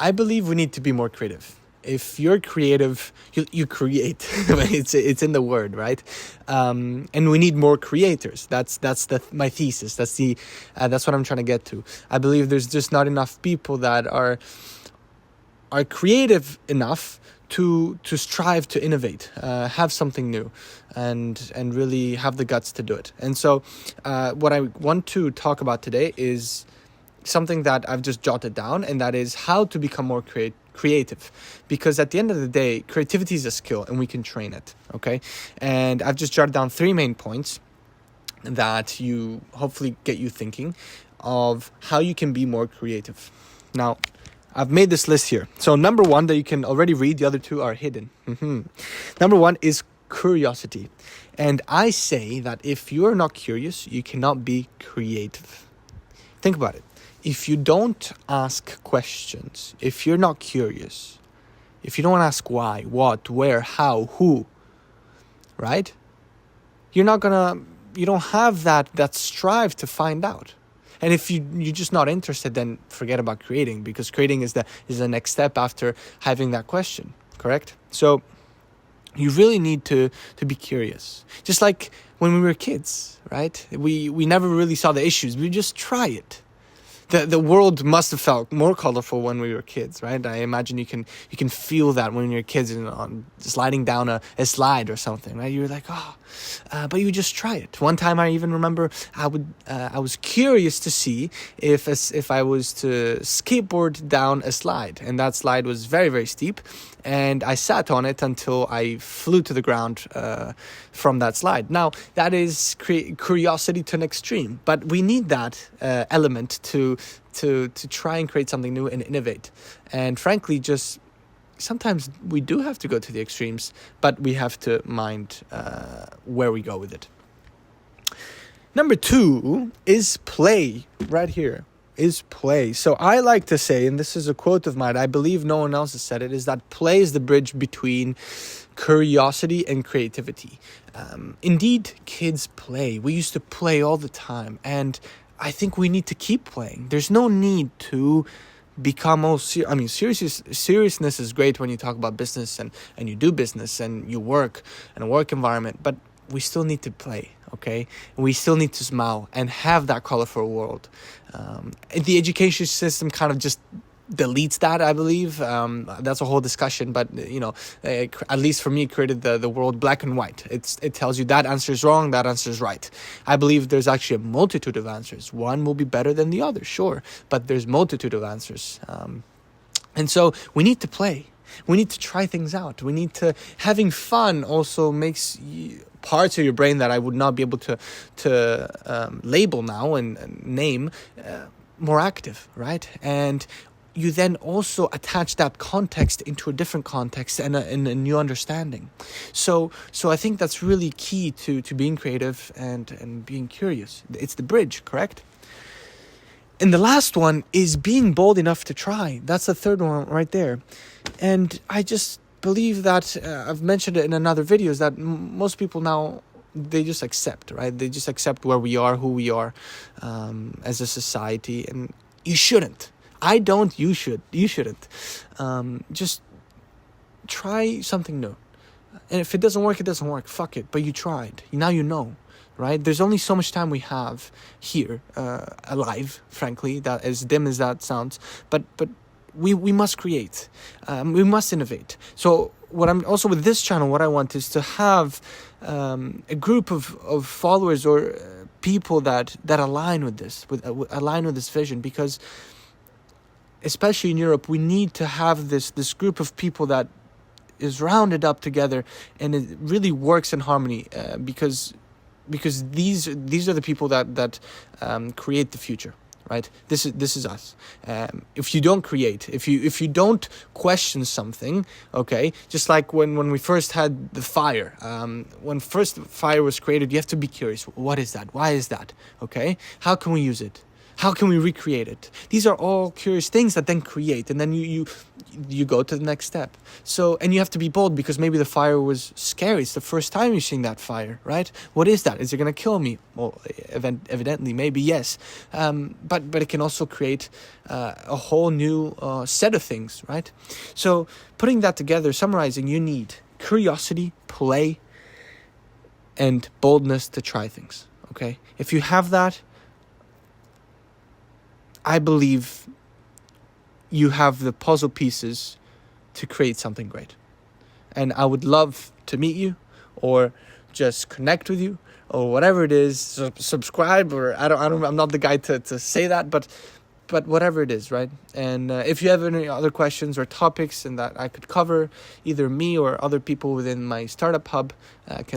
I believe we need to be more creative. If you're creative, you create. It's in the word, right? And we need more creators. That's my thesis. That's what I'm trying to get to. I believe there's just not enough people that are creative enough to strive to innovate, have something new, and really have the guts to do it. And so, what I want to talk about today is something that I've just jotted down, and that is how to become more creative. Because at the end of the day, creativity is a skill and we can train it, okay? And I've just jotted down 3 main points that you hopefully get you thinking of how you can be more creative. Now, I've made this list here. So number 1 that you can already read, the other 2 are hidden. Number 1 is curiosity. And I say that if you're not curious, you cannot be creative. Think about it. If you don't ask questions, if you're not curious, if you don't ask why, what, where, how, who, right? You don't have that strive to find out. And if you're just not interested, then forget about creating, because creating is the next step after having that question, correct? So you really need to be curious. Just like when we were kids, right? We never really saw the issues. We just try it. The world must have felt more colorful when we were kids, right? I imagine you can feel that when you're kids and on sliding down a slide or something, right? You're like, but you just try it. One time I even remember I was curious to see if I was to skateboard down a slide, and that slide was very, very steep, and I sat on it until I flew to the ground from that slide. Now, that is curiosity to an extreme, but we need that element to try and create something new and innovate. And frankly, just sometimes we do have to go to the extremes, but we have to mind where we go with it. Number 2 is play. Right here is play. So I like to say, and this is a quote of mine, I believe no one else has said it, is that play is the bridge between curiosity and creativity. Indeed, kids play. We used to play all the time, and I think we need to keep playing. There's no need to become seriousness is great when you talk about business and you do business and you work in a work environment, but we still need to play, okay? We still need to smile and have that colorful world. The education system kind of just deletes that, I believe. That's a whole discussion, but at least for me, it created the world black and white. It tells you that answer is wrong, that answer is right. I believe there's actually a multitude of answers. One will be better than the other, sure, but there's multitude of answers. And so we need to play. We need to try things out. We need to, having fun also makes parts of your brain that I would not be able to label now and name more active, right? And you then also attach that context into a different context and a new understanding. So I think that's really key to being creative and being curious. It's the bridge, correct? And the last one is being bold enough to try. That's the third one right there. And I just believe that, I've mentioned it in another videos, that most people now, they just accept, right? They just accept where we are, who we are as a society. And you shouldn't. I don't, you should. You shouldn't. Just try something new. And if it doesn't work, it doesn't work. Fuck it. But you tried. Now you know, right? There's only so much time we have here, alive, frankly, that as dim as that sounds. But we must create. We must innovate. So what I'm also with this channel, what I want is to have a group of followers or people that align with this, align with this vision, because especially in Europe, we need to have this group of people that is rounded up together, and it really works in harmony, because these are the people that create the future, right? This is us. If you don't create, if you don't question something, okay, just like when we first had the fire, when first fire was created, you have to be curious. What is that? Why is that? Okay, how can we use it? How can we recreate it? These are all curious things that then create, and then you go to the next step. So, and you have to be bold, because maybe the fire was scary. It's the first time you're seeing that fire, right? What is that? Is it going to kill me? Well, evidently, maybe yes. But it can also create a whole new set of things, right? So putting that together, summarizing, you need curiosity, play, and boldness to try things, okay? If you have that, I believe you have the puzzle pieces to create something great. And I would love to meet you, or just connect with you, or whatever it is, subscribe, or I'm not the guy to say that, but whatever it is, right? And if you have any other questions or topics and that I could cover, either me or other people within my startup hub can